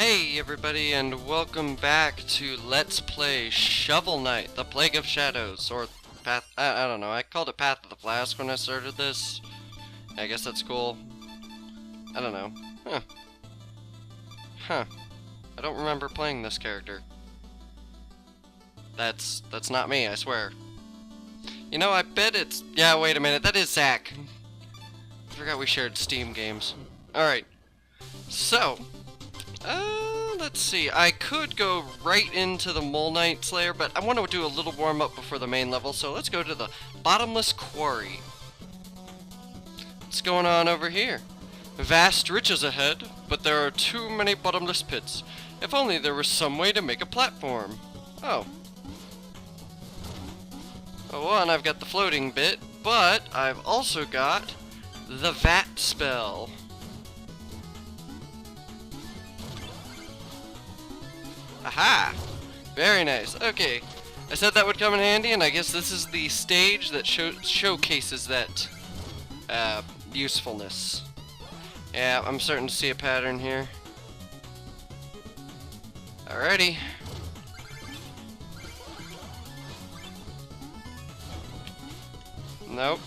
Hey everybody, and welcome back to Let's Play Shovel Knight, the Plague of Shadows, or Path, I don't know, I called it Path of the Flask when I started this. I guess that's cool. I don't know. I don't remember playing this character. That's not me, I swear. You know, I bet it's, yeah, wait a minute, that is Zach. I forgot we shared Steam games. Alright, so, let's see. I could go right into the Mole Knight's lair, but I want to do a little warm-up before the main level, so let's go to the bottomless quarry. What's going on over here? Vast riches ahead, but there are too many bottomless pits. If only there was some way to make a platform. Oh. Oh, well, and I've got the floating bit, but I've also got the vat spell. Aha! Very nice. Okay, I said that would come in handy, and I guess this is the stage that showcases that usefulness. Yeah, I'm starting to see a pattern here. Alrighty. Nope.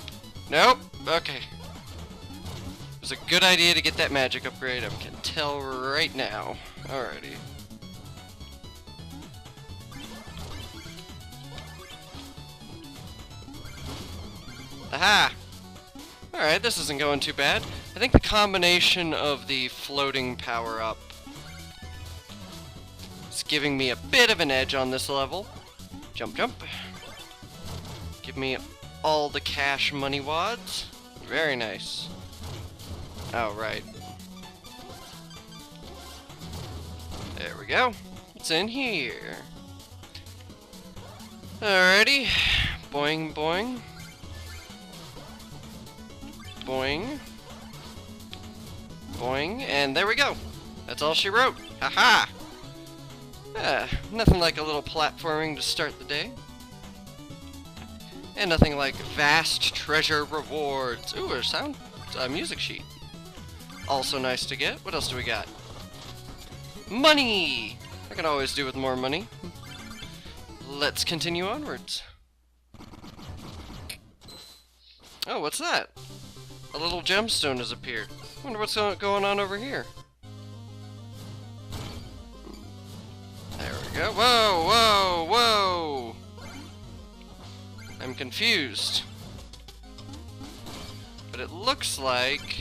Nope. Okay. It was a good idea to get that magic upgrade, I can tell right now. Alrighty. Aha! Alright, this isn't going too bad. I think the combination of the floating power-up is giving me a bit of an edge on this level. Jump, jump. Give me all the cash money wads. Very nice. Oh, right. There we go. It's in here. Alrighty. Boing, boing. Boing. Boing. And there we go. That's all she wrote. Haha! Nothing like a little platforming to start the day. And nothing like vast treasure rewards. Ooh, a music sheet. Also nice to get. What else do we got? Money! I can always do with more money. Let's continue onwards. Oh, what's that? A little gemstone has appeared. Wonder what's going on over here. There we go. Whoa, whoa, whoa! I'm confused. But it looks like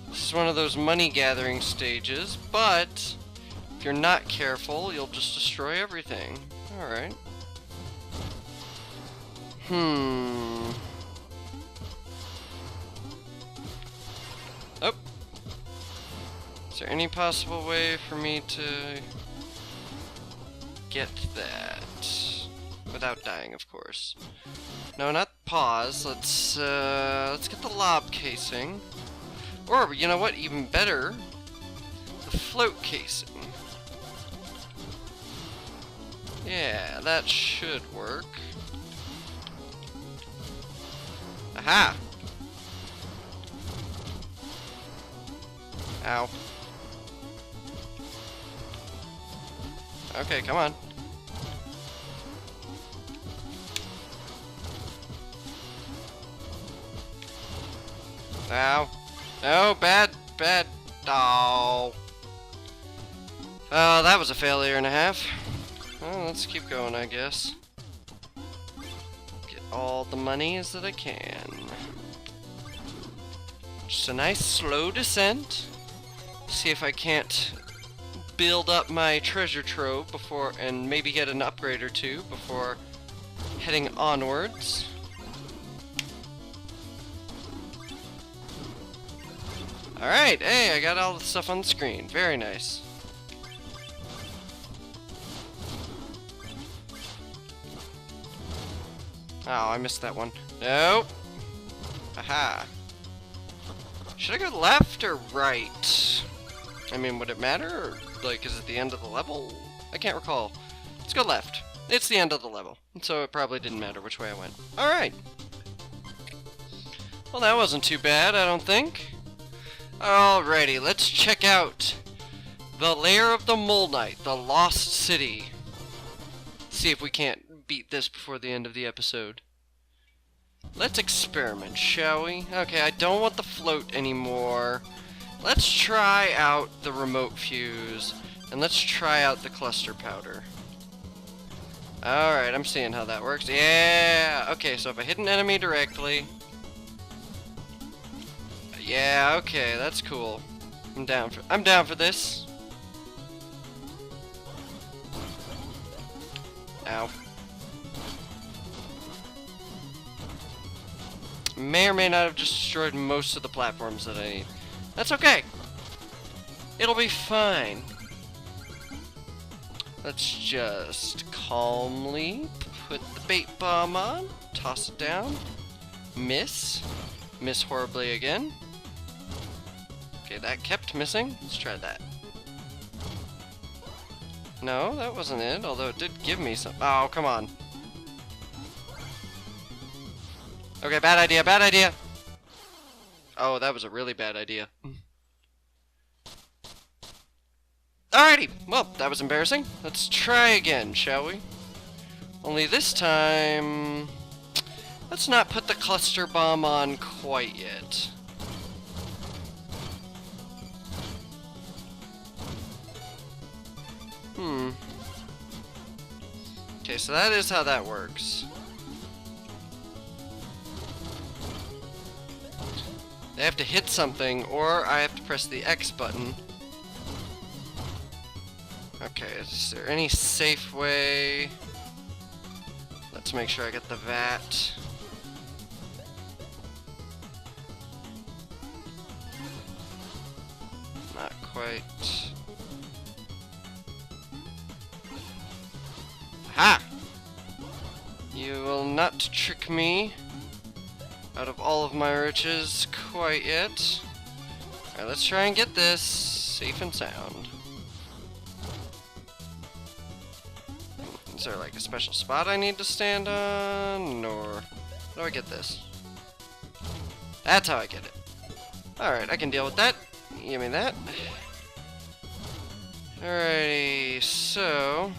this is one of those money gathering stages, but if you're not careful, you'll just destroy everything. Alright. Oh. Is there any possible way for me to get that? Without dying, of course. No, not pause. Let's get the lob casing. Or, you know what, even better, the float casing. Yeah, that should work. Aha! Ow. Okay, come on. Ow. No, bad. Oh. Oh, that was a failure and a half. Well, let's keep going, I guess. Get all the monies that I can. Just a nice slow descent. See if I can't build up my treasure trove before, and maybe get an upgrade or two before heading onwards. Alright, hey, I got all the stuff on the screen. Very nice. Oh, I missed that one. Nope. Aha. Should I go left or right? I mean, would it matter? Or, like, is it the end of the level? I can't recall. Let's go left. It's the end of the level, so it probably didn't matter which way I went. Alright. Well, that wasn't too bad, I don't think. Alrighty, let's check out The lair of the Mole Knight, the lost city. See if we can't beat this before the end of the episode. Let's experiment, shall we? Okay, I don't want the float anymore. Let's try out the remote fuse, and let's try out the cluster powder. Alright, I'm seeing how that works. Yeah! Okay, so if I hit an enemy directly... Yeah, okay, that's cool. I'm down for this. Ow. May or may not have just destroyed most of the platforms that I need. That's okay. It'll be fine. Let's just calmly put the bait bomb on, toss it down, miss horribly again. Okay, that kept missing. Let's try that. No, that wasn't it, although it did give me some. Oh, come on. Okay, bad idea, bad idea. Oh, that was a really bad idea. Alrighty, well, that was embarrassing. Let's try again, shall we? Only this time... Let's not put the cluster bomb on quite yet. Okay, so that is how that works. They have to hit something, or I have to press the X button. Okay, is there any safe way? Let's make sure I get the vat. Not quite. Ha! You will not trick me out of all of my riches quite yet. Alright, let's try and get this safe and sound. Is there like a special spot I need to stand on, or how do I get this? That's how I get it. Alright, I can deal with that. Give me that. Alrighty, so...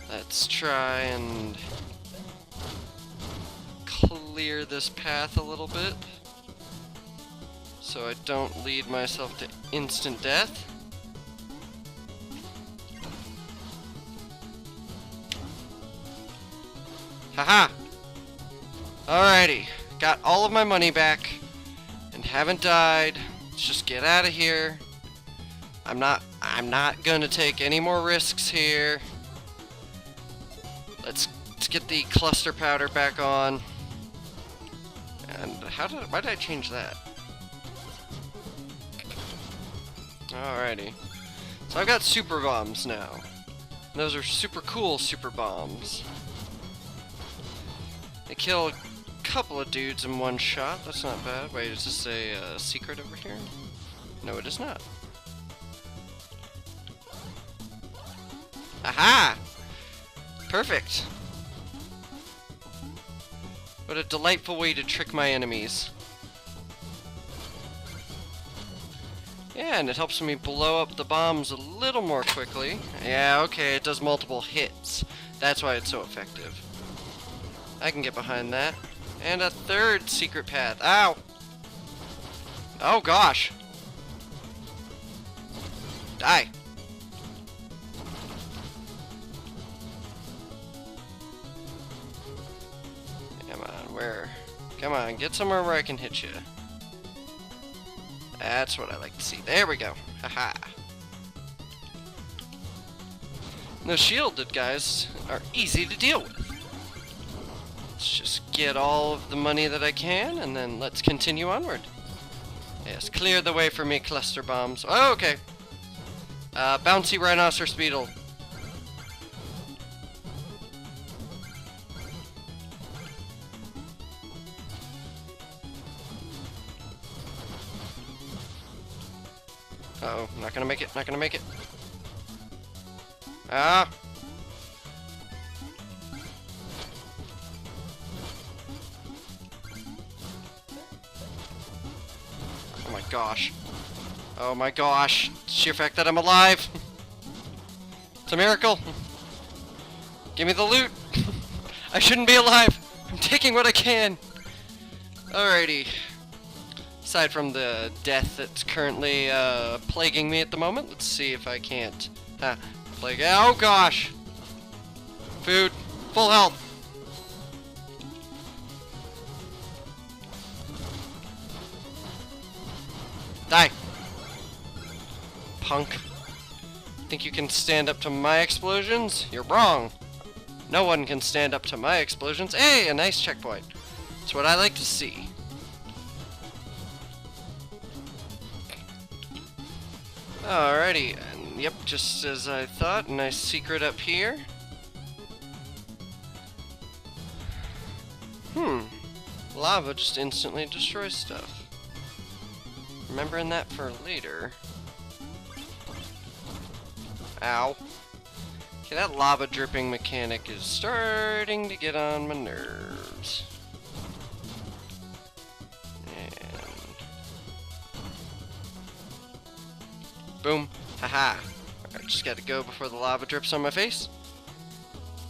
let's try and clear this path a little bit so I don't lead myself to instant death. Haha! Alrighty, got all of my money back and haven't died. Let's just get out of here. I'm not gonna take any more risks here. Let's get the cluster powder back on. And why did I change that? Alrighty. So I've got super bombs now. And those are super cool super bombs. They kill a couple of dudes in one shot. That's not bad. Wait, is this a secret over here? No, it is not. Aha! Perfect. What a delightful way to trick my enemies. Yeah, and it helps me blow up the bombs a little more quickly. Yeah, okay, it does multiple hits. That's why it's so effective. I can get behind that. And a third secret path. Ow! Oh gosh! Die! Come on, where? Come on, get somewhere where I can hit you. That's what I like to see. There we go. Haha. Those shielded guys are easy to deal with. Let's just get all of the money that I can, and then let's continue onward. Yes, clear the way for me, cluster bombs. Oh, okay. Bouncy rhinoceros beetle. Uh-oh, not gonna make it, not gonna make it. Ah! Oh my gosh. Oh my gosh. Sheer fact that I'm alive. It's a miracle. Give me the loot. I shouldn't be alive. I'm taking what I can. Alrighty. Aside from the death that's currently plaguing me at the moment, let's see if I can't plague. Oh gosh. Food. Full health. Die. Punk. Think you can stand up to my explosions? You're wrong. No one can stand up to my explosions. Hey, a nice checkpoint. That's what I like to see. Alrighty, and yep, just as I thought, nice secret up here. Lava just instantly destroys stuff. Remembering that for later. Ow. Okay, that lava dripping mechanic is starting to get on my nerves. And boom. Haha. Alright, just gotta go before the lava drips on my face.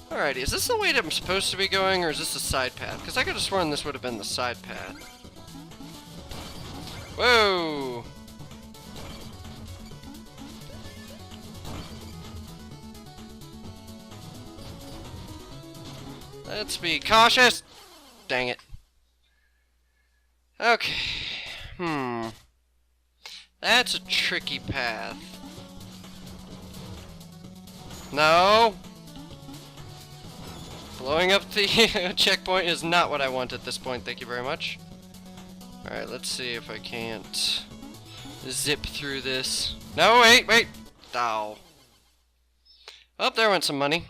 Alrighty, is this the way that I'm supposed to be going, or is this a side path? Because I could have sworn this would have been the side path. Whoa! Let's be cautious! Dang it. Okay. That's a tricky path. No! Blowing up the checkpoint is not what I want at this point, thank you very much. Alright, let's see if I can't zip through this. No, wait! Ow. Oh, there went some money.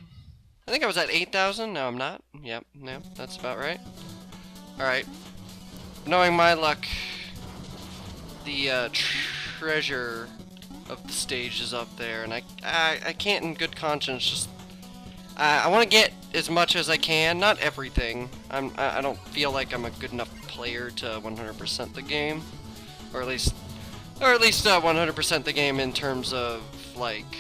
I think I was at 8,000. No, I'm not. Yep, no, that's about right. Alright. Knowing my luck, the treasure of the stage is up there, and I can't in good conscience just... I want to get as much as I can, not everything. I don't feel like I'm a good enough player to 100% the game, or at least 100% the game in terms of like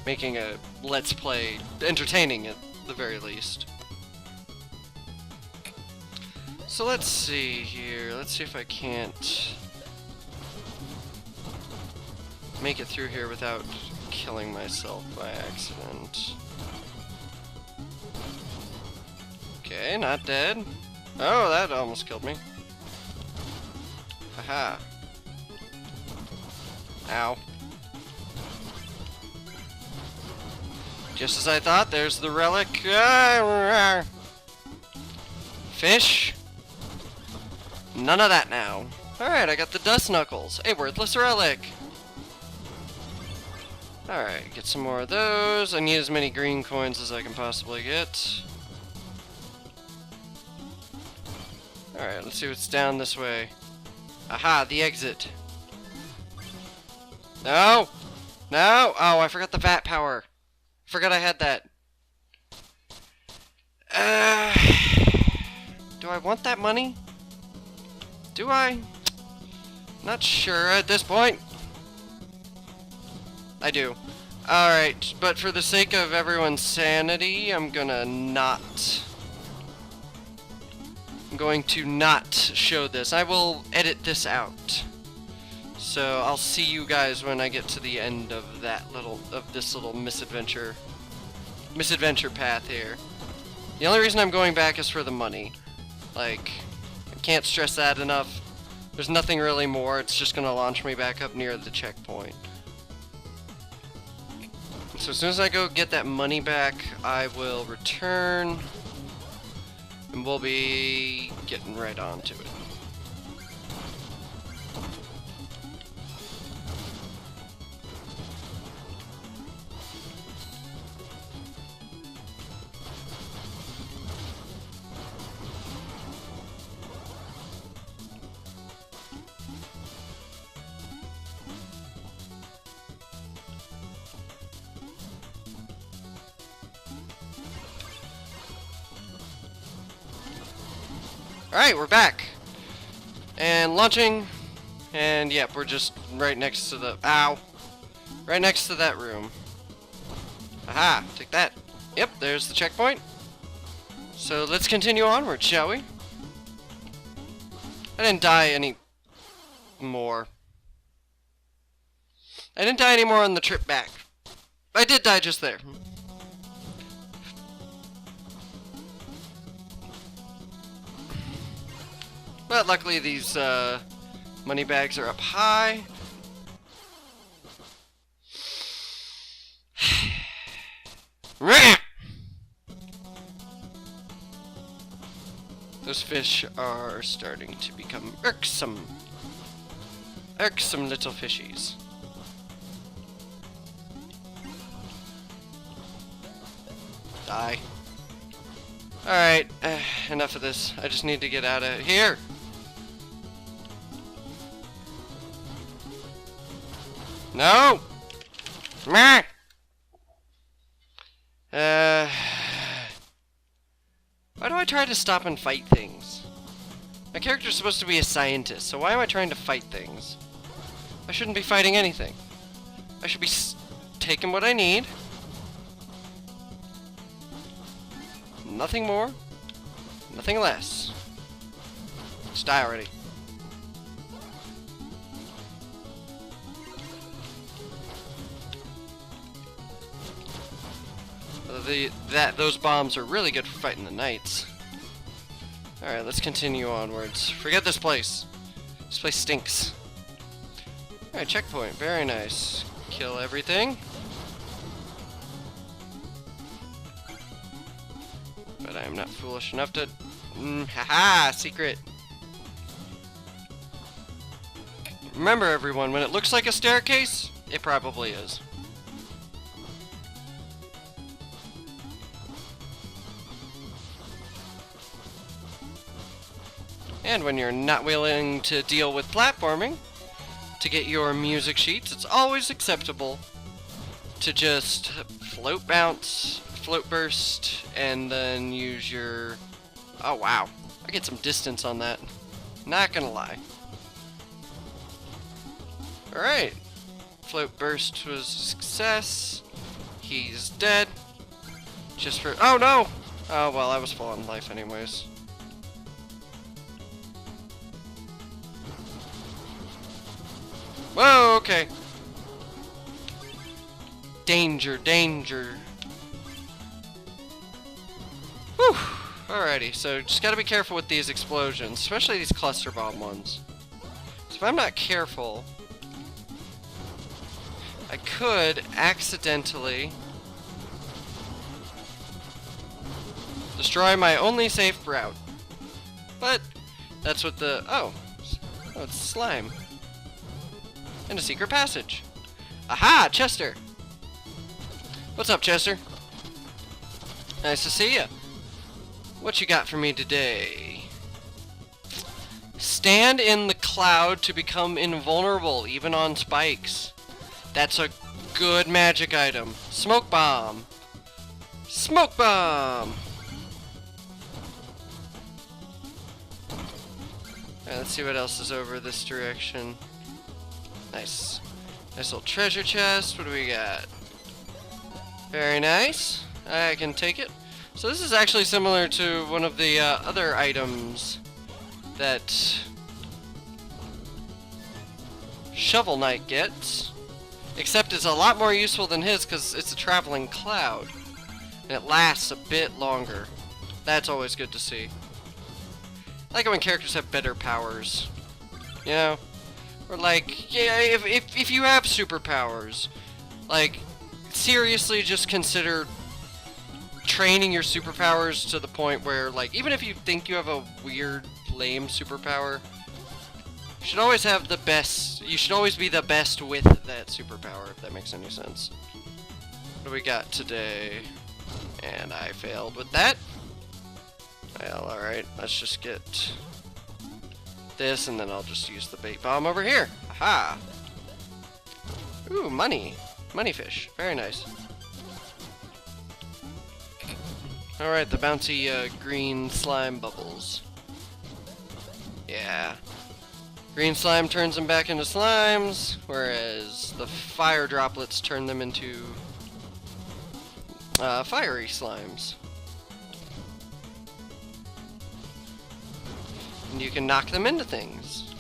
making a let's play entertaining at the very least. So let's see here. Let's see if I can't make it through here without killing myself by accident. Okay, not dead. Oh, that almost killed me. Haha. Ow. Just as I thought, there's the relic. Fish? None of that now. Alright, I got the dust knuckles. A worthless relic. Alright, get some more of those. I need as many green coins as I can possibly get. Alright, let's see what's down this way. Aha, the exit. No! No! Oh, I forgot the vat power. Forgot I had that. Do I want that money? Do I? Not sure at this point. I do. Alright, but for the sake of everyone's sanity, I'm going to not show this. I will edit this out. So I'll see you guys when I get to the end of this little misadventure path here. The only reason I'm going back is for the money. Like, I can't stress that enough. There's nothing really more. It's just gonna launch me back up near the checkpoint. So as soon as I go get that money back, I will return, and we'll be getting right on to it. Alright, we're back. And launching And yep, we're just right next to the... Ow! Right next to that room. Aha! Take that. Yep, there's the checkpoint. So let's continue onward, shall we? I didn't die any more. I didn't die any more on the trip back. I did die just there. But luckily these money bags are up high. Those fish are starting to become irksome. Irksome little fishies. Die. Alright, enough of this. I just need to get out of here. No! Meh! Why do I try to stop and fight things? My character's supposed to be a scientist, so why am I trying to fight things? I shouldn't be fighting anything. I should be taking what I need. Nothing more. Nothing less. Just die already. Those bombs are really good for fighting the knights. Alright, let's continue onwards. Forget this place. This place stinks. Alright, checkpoint. Very nice. Kill everything. But I am not foolish enough to... haha! Secret! Remember everyone, when it looks like a staircase, it probably is. And when you're not willing to deal with platforming, to get your music sheets, it's always acceptable to just float bounce, float burst, and then use your... Oh wow, I get some distance on that. Not gonna lie. Alright, float burst was a success. He's dead. Just for... Oh no! Oh well, I was full on life anyways. Whoa, okay. Danger, danger. Whew. Alrighty, so just gotta be careful with these explosions, especially these cluster bomb ones. So if I'm not careful, I could accidentally destroy my only safe route. But that's what the... Oh, it's slime. And a secret passage. Aha! Chester! What's up, Chester? Nice to see ya. What you got for me today? Stand in the cloud to become invulnerable, even on spikes. That's a good magic item. Smoke bomb! Smoke bomb! Alright, let's see what else is over this direction. Nice. Nice little treasure chest. What do we got? Very nice. I can take it. So this is actually similar to one of the other items that Shovel Knight gets. Except it's a lot more useful than his because it's a traveling cloud. And it lasts a bit longer. That's always good to see. I like it when characters have better powers. You know? Or like, yeah, if you have superpowers, like, seriously just consider training your superpowers to the point where, like, even if you think you have a weird, lame superpower, you should always have the best, you should always be the best with that superpower, if that makes any sense. What do we got today? And I failed with that. Well, alright, let's just get this, and then I'll just use the bait bomb over here. Aha! Ooh, money. Money fish. Very nice. Alright, the bouncy green slime bubbles. Yeah. Green slime turns them back into slimes, whereas the fire droplets turn them into fiery slimes. And you can knock them into things.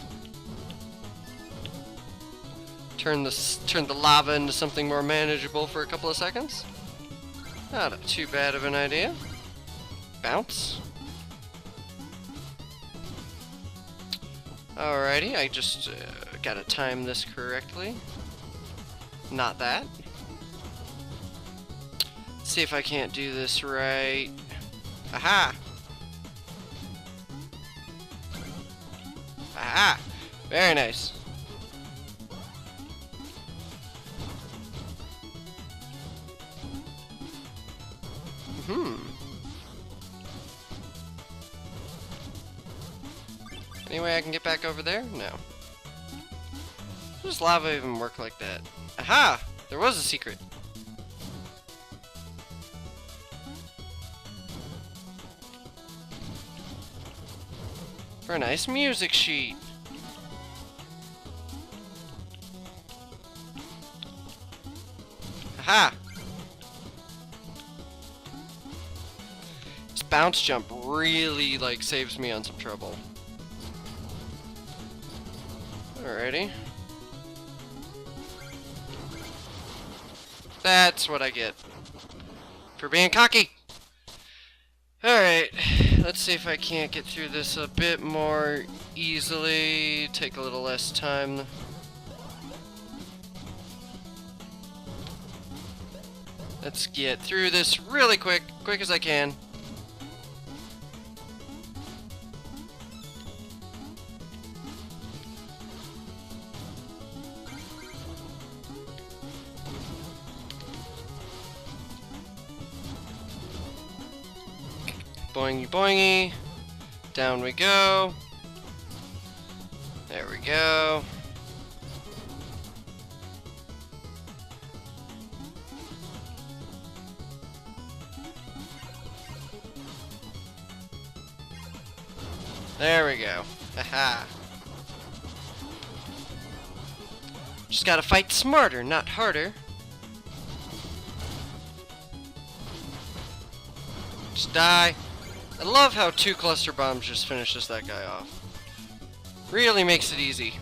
Turn the lava into something more manageable for a couple of seconds. Not too bad of an idea. Bounce. Alrighty, I just gotta time this correctly. Not that. Let's see if I can't do this right. Aha! Aha! Very nice. Any way I can get back over there? No. How does lava even work like that? Aha! There was a secret. For a nice music sheet. Aha! This bounce jump really, like, saves me on some trouble. Alrighty. That's what I get for being cocky. Alright, let's see if I can't get through this a bit more easily. Take a little less time. Let's get through this really quick as I can. Boingy boingy. Down we go. There we go. There we go. Haha. Just gotta fight smarter, not harder. Just die. I love how 2 cluster bombs just finishes that guy off. Really makes it easy.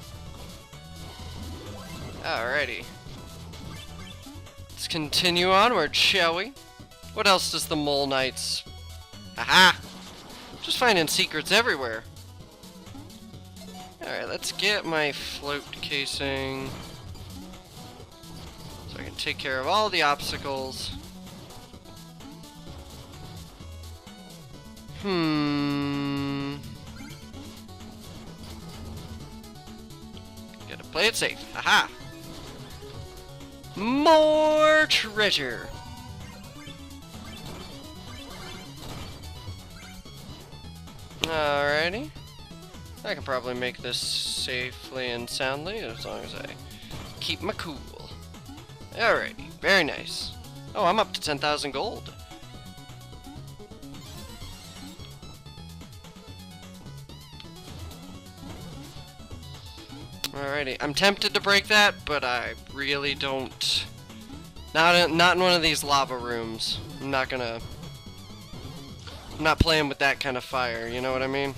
Alrighty. Let's continue onward, shall we? What else does the Mole Knights... Aha! Just finding secrets everywhere. Alright, let's get my float casing. So I can take care of all the obstacles. Gotta play it safe. Aha! More treasure! Alrighty. I can probably make this safely and soundly as long as I keep my cool. Alrighty, very nice. Oh, I'm up to 10,000 gold. Alrighty, I'm tempted to break that, but I really don't. Not in one of these lava rooms. I'm not playing with that kind of fire, you know what I mean?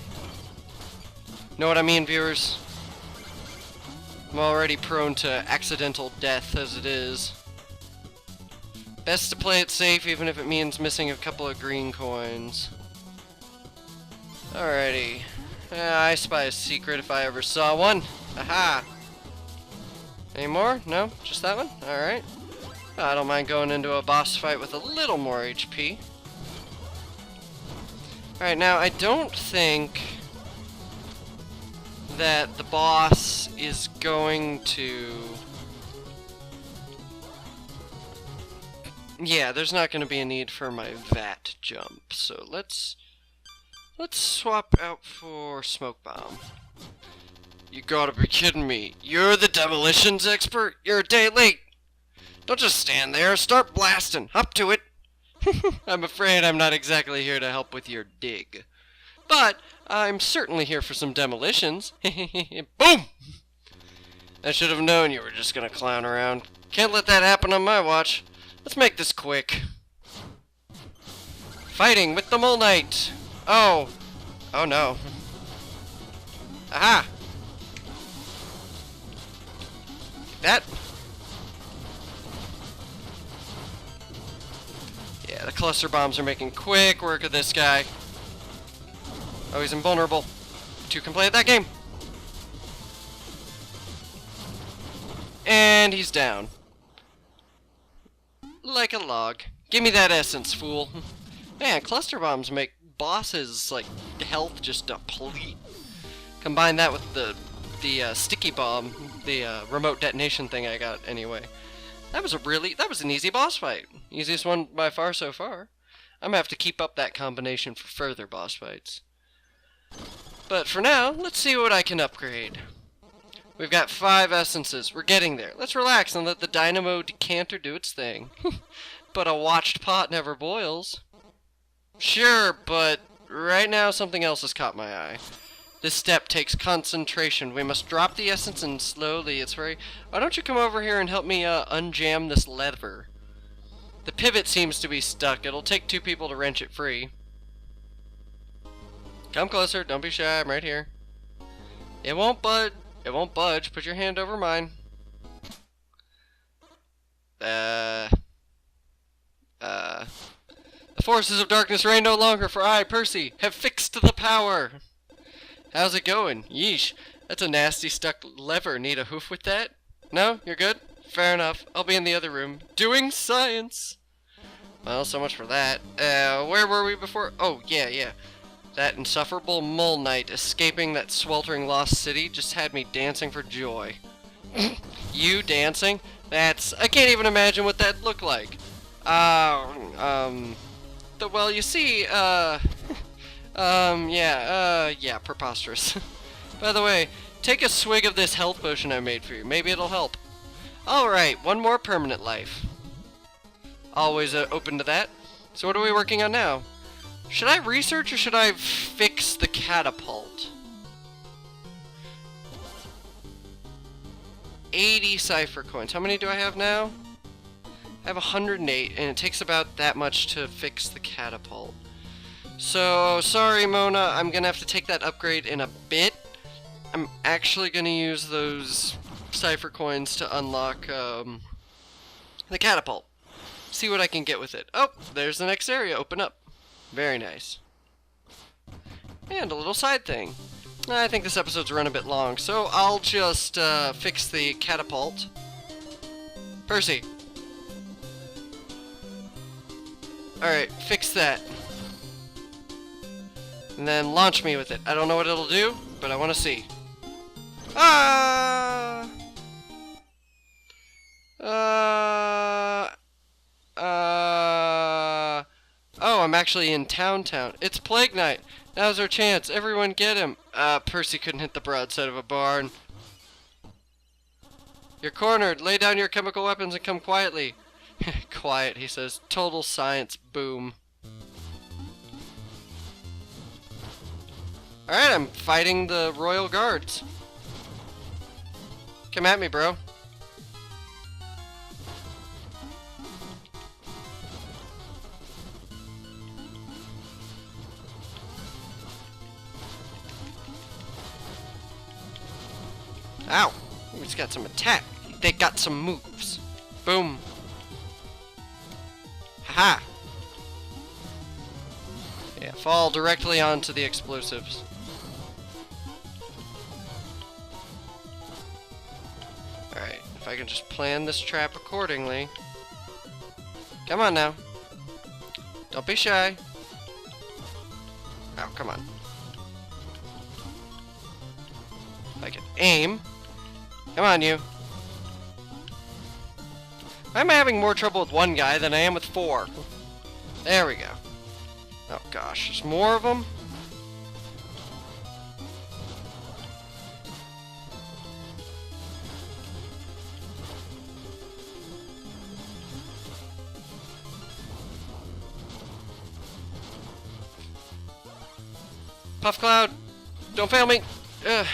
Know what I mean, viewers? I'm already prone to accidental death as it is. Best to play it safe, even if it means missing a couple of green coins. Alrighty. I spy a secret if I ever saw one. Aha! Any more? No? Just that one? Alright. I don't mind going into a boss fight with a little more HP. Alright, now I don't think that the boss is going to... Yeah, there's not going to be a need for my vat jump, so let's swap out for smoke bomb. You gotta be kidding me. You're the demolitions expert? You're a day late. Don't just stand there. Start blasting. Up to it. I'm afraid I'm not exactly here to help with your dig. But I'm certainly here for some demolitions. Boom! I should have known you were just gonna clown around. Can't let that happen on my watch. Let's make this quick. Fighting with the Mole Knight. Oh. Oh no. Aha! That. Yeah, the cluster bombs are making quick work of this guy. Oh, he's invulnerable. Two can play at that game. And he's down. Like a log. Give me that essence, fool. Man, cluster bombs make bosses, like, health just deplete. Combine that with the sticky bomb, the remote detonation thing I got anyway. That was an easy boss fight. Easiest one by far so far. I'm gonna have to keep up that combination for further boss fights. But for now, let's see what I can upgrade. We've got 5 essences. We're getting there. Let's relax and let the dynamo decanter do its thing. But a watched pot never boils. Sure, but right now something else has caught my eye. This step takes concentration. We must drop the essence and slowly. It's very... Why don't you come over here and help me unjam this lever? The pivot seems to be stuck. It'll take 2 people to wrench it free. Come closer. Don't be shy. I'm right here. It won't budge. It won't budge. Put your hand over mine. The forces of darkness reign no longer, for I, Percy, have fixed the power. How's it going? Yeesh. That's a nasty stuck lever. Need a hoof with that? No? You're good? Fair enough. I'll be in the other room. Doing science! Well, so much for that. Where were we before? Oh, yeah. That insufferable Mole Knight escaping that sweltering lost city just had me dancing for joy. You dancing? I can't even imagine what that looked like. Well, you see, yeah, preposterous. By the way, take a swig of this health potion I made for you. Maybe it'll help. Alright, one more permanent life. Always open to that. So what are we working on now? Should I research or should I fix the catapult? 80 cipher coins. How many do I have now? I have 108, and it takes about that much to fix the catapult. So, sorry Mona, I'm gonna have to take that upgrade in a bit. I'm actually gonna use those cipher coins to unlock the catapult. See what I can get with it. Oh, there's the next area. Open up. Very nice. And a little side thing. I think this episode's run a bit long, so I'll just fix the catapult. Percy. Alright, fix that. And then launch me with it. I don't know what it'll do, but I want to see. Oh, I'm actually in town. It's Plague Night. Now's our chance. Everyone get him. Percy couldn't hit the broadside of a barn. You're cornered. Lay down your chemical weapons and come quietly. Quiet, he says. Total science. Boom. Alright, I'm fighting the Royal Guards. Come at me, bro. Ow! He's got some attack. They got some moves. Boom. Haha! Yeah, fall directly onto the explosives. Alright, if I can just plan this trap accordingly. Come on now. Don't be shy. Oh, come on. If I can aim. Come on, you. Why am I having more trouble with one guy than I am with 4? There we go. Oh gosh, there's more of them? Puff Cloud, don't fail me. Ugh.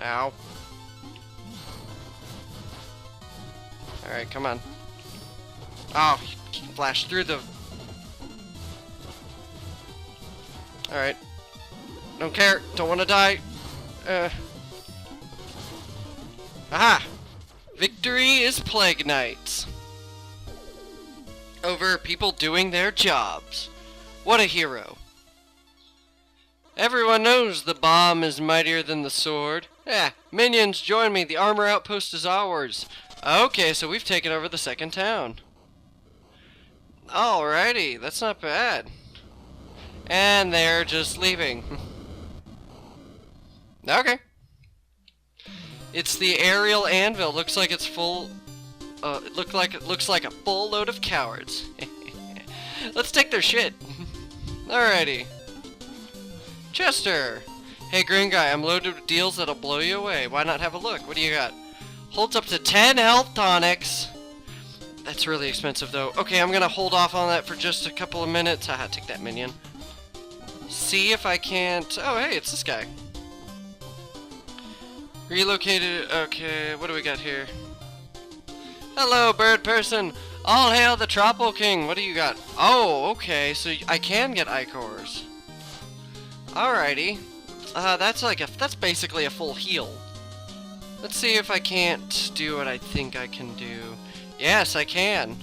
Ow. Alright, come on. Oh, he flashed through the... Alright. Don't care. Don't want to die. Aha! Victory is Plague Knights. Over people doing their jobs. What a hero. Everyone knows the bomb is mightier than the sword. Yeah, minions, join me. The armor outpost is ours. Okay, so we've taken over the second town. Alrighty, that's not bad. And they're just leaving. Okay. It's the aerial anvil. Looks like it's full. It looks like a full load of cowards. Let's take their shit. Alrighty. Chester. Hey, green guy. I'm loaded with deals that'll blow you away. Why not have a look? What do you got? Holds up to 10 health tonics. That's really expensive, though. Okay, I'm gonna hold off on that for just a couple of minutes. Haha, take that, minion. See if I can't... Oh, hey, it's this guy. Relocated... Okay, what do we got here? Hello, bird person. All hail the Tropical King. What do you got? Oh, okay, so I can get Icors. Alrighty. That's basically a full heal. Let's see if I can't do what I think I can do. Yes, I can.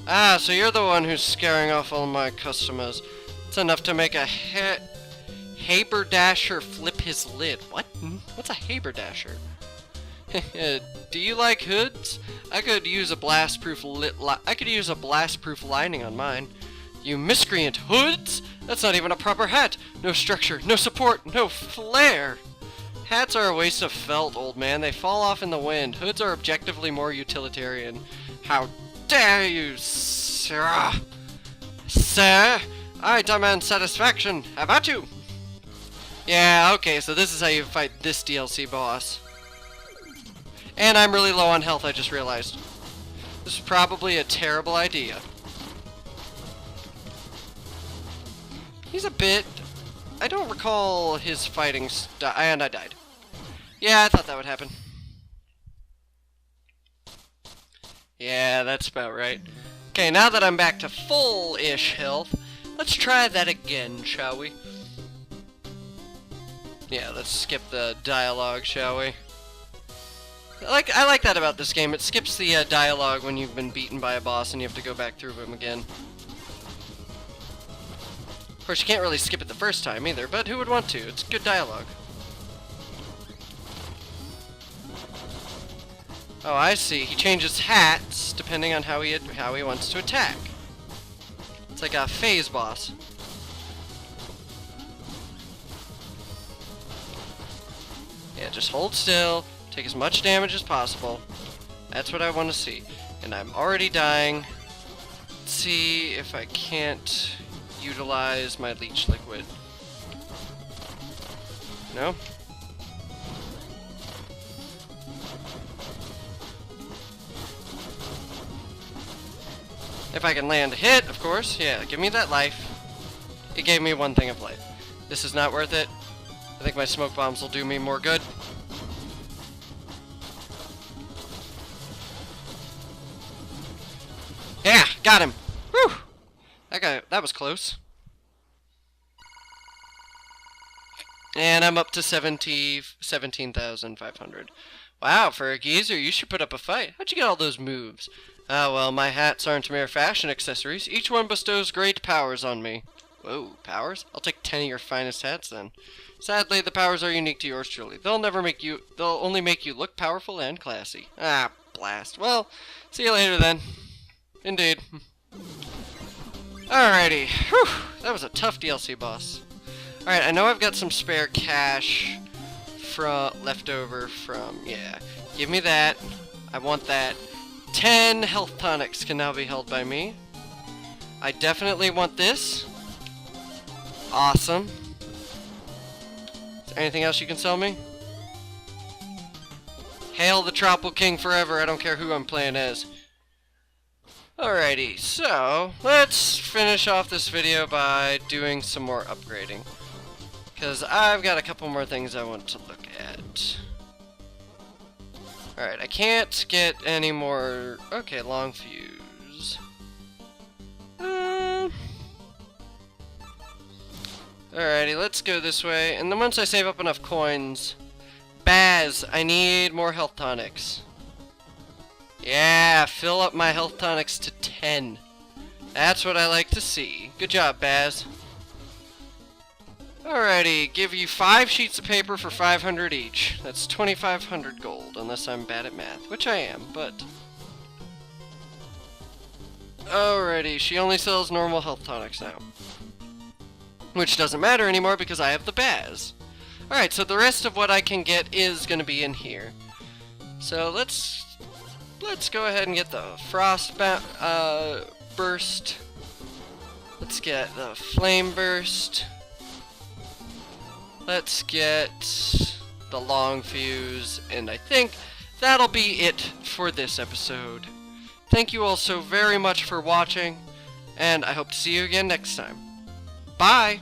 Ah, so you're the one who's scaring off all my customers. It's enough to make a haberdasher flip his lid. What? What's a haberdasher? Do you like hoods? I could use a blast-proof lining on mine. You miscreant, hoods? That's not even a proper hat. No structure, no support, no flair. Hats are a waste of felt, old man. They fall off in the wind. Hoods are objectively more utilitarian. How dare you, sir? Sir, I demand satisfaction. How about you? Yeah, okay, so this is how you fight this DLC boss. And I'm really low on health, I just realized. This is probably a terrible idea. He's a bit... I don't recall his fighting style, and I died. Yeah, I thought that would happen. Yeah, that's about right. Okay, now that I'm back to full-ish health, let's try that again, shall we? Yeah, let's skip the dialogue, shall we? I like that about this game. It skips the dialogue when you've been beaten by a boss and you have to go back through him again. Of course, you can't really skip it the first time either, but who would want to? It's good dialogue. Oh, I see. He changes hats depending on how he wants to attack. It's like a phase boss. Yeah, just hold still. Take as much damage as possible. That's what I want to see. And I'm already dying. Let's see if I can't utilize my leech liquid. No? If I can land a hit, of course. Yeah, give me that life. It gave me one thing of life. This is not worth it. I think my smoke bombs will do me more good. Yeah, got him. Whew. That was close. And I'm up to 17,500. Wow, for a geezer, you should put up a fight. How'd you get all those moves? Ah, well, my hats aren't mere fashion accessories. Each one bestows great powers on me. Whoa, powers? I'll take 10 of your finest hats then. Sadly, the powers are unique to yours truly. They'll only make you look powerful and classy. Ah, blast. Well, see you later then. Indeed. Alrighty. Whew, that was a tough DLC boss. Alright, I know I've got some spare cash left over from, yeah. Give me that. I want that. 10 health tonics can now be held by me. I definitely want this. Awesome. Is there anything else you can sell me? Hail the Tropical King forever. I don't care who I'm playing as. Alrighty, so let's finish off this video by doing some more upgrading. Because I've got a couple more things I want to look at. Alright, I can't get any more... Okay, long fuse. Alrighty, let's go this way. And then once I save up enough coins... Baz, I need more health tonics. Yeah, fill up my health tonics to 10. That's what I like to see. Good job, Baz. Alrighty, give you 5 sheets of paper for 500 each. That's 2,500 gold, unless I'm bad at math, which I am, but... Alrighty, she only sells normal health tonics now. Which doesn't matter anymore because I have the Baz. Alright, so the rest of what I can get is going to be in here. So let's go ahead and get the frost burst. Let's get the flame burst. Let's get the long fuse, and I think that'll be it for this episode. Thank you all so very much for watching, and I hope to see you again next time. Bye!